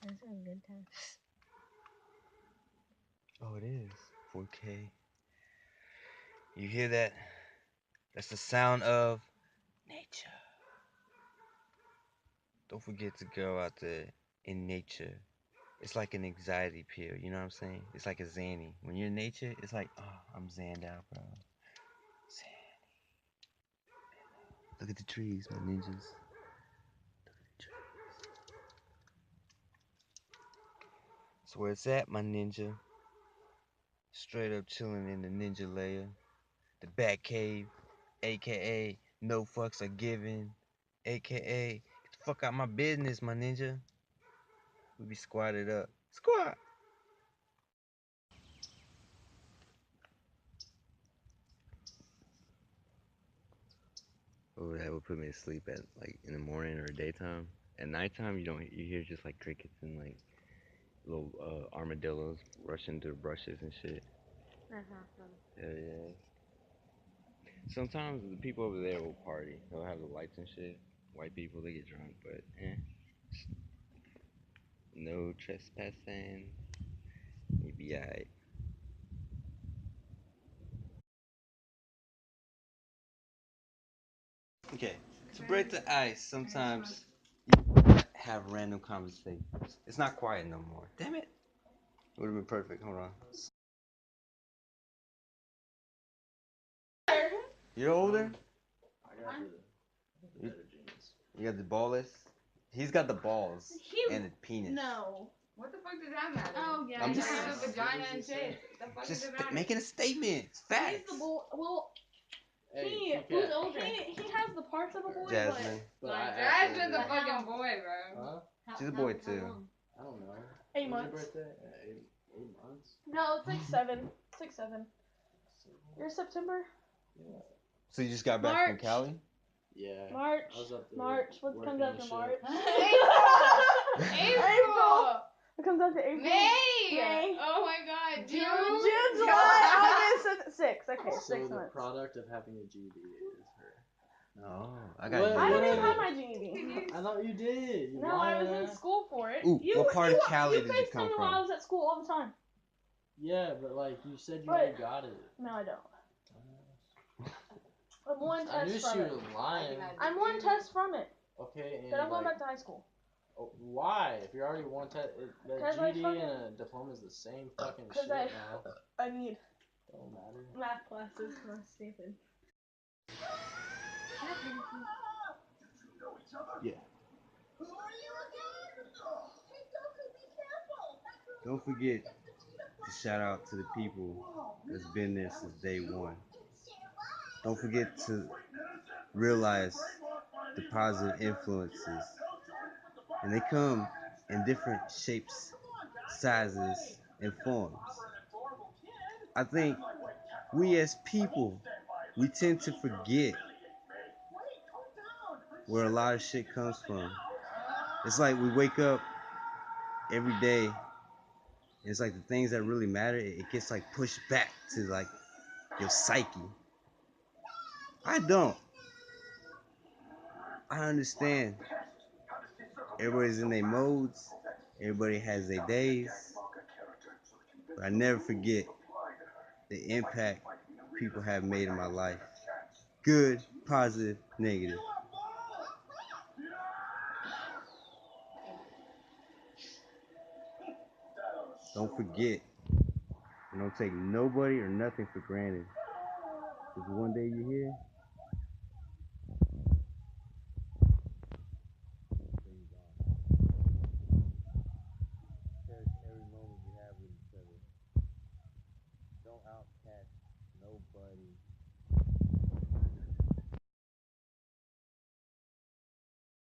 That's a good time. Oh, it is 4K. You hear that? That's the sound of nature. Don't forget to go out there in nature. It's like an anxiety pill, you know what I'm saying? It's like a Xanny. When you're in nature, it's like, oh, I'm Xanned out, bro. Xanny. Look at the trees, my ninjas. That's where it's at, my ninja. Straight up chilling in the ninja layer. The Bat Cave, aka no fucks are given, aka get the fuck out my business, my ninja. We be squatted up. Squat! Oh, that would put me to sleep at like in the morning or daytime. At nighttime, you hear just like crickets and like little armadillos rushing through brushes and shit. Hell yeah. Sometimes the people over there will party. They'll have the lights and shit. White people, they get drunk, but no trespassing. You be alright. Okay, to break the ice, sometimes you have random conversations. It's not quiet no more. Damn it. It would have been perfect. Hold on. You're older? You, you got the ballless? He's got the balls and the penis. No. What the fuck does that matter? Oh yeah. I'm just have a vagina and shit. The fuck just does it matter? making a statement. It's facts. He's the boy. Well, Who's older? he has the parts of a boy, Jasmine. Jasmine's a fucking boy, bro. Huh? She's a boy too. I don't know. 8 When's months. your birthday? 8 months? No, it's like 7. It's like 7. You're September? Yeah. So you just got back from March. Cali? Yeah. March. I was up there March. What comes working after and March? April. What comes after April? May. Oh my god. June. June, July, August, 6. Okay, So 6 the months. product of having a GED is her. Oh, I got What? I don't you. even have my GED. I thought you did. You No, I was liar. in school for it. Ooh, what part of Cali did you FaceTime come me from? while I was at school all the time. Yeah, but like you said you But- already got it. No, I don't. I'm one I knew test she from it. was lying. I'm one test from it. Okay, and But I'm going like, back to high school. oh, why? If you're already one test, the 'Cause I GED fucking- and a diploma is the same fucking 'Cause shit I- now. I need Don't matter. math classes. Oh, stupid. Yeah. Don't forget to shout out to the people that's been there since day one. Don't forget to realize the positive influences. And they come in different shapes, sizes, and forms. I think we as people, we tend to forget where a lot of shit comes from. It's like we wake up every day, and it's like the things that really matter, it gets like pushed back to like your psyche. I don't. I understand. Everybody's in their modes, everybody has their days, but I never forget the impact people have made in my life. Good, positive, negative. Don't forget, and don't take nobody or nothing for granted. Because one day you're here, cherish every moment you have with each other. Don't outcast nobody.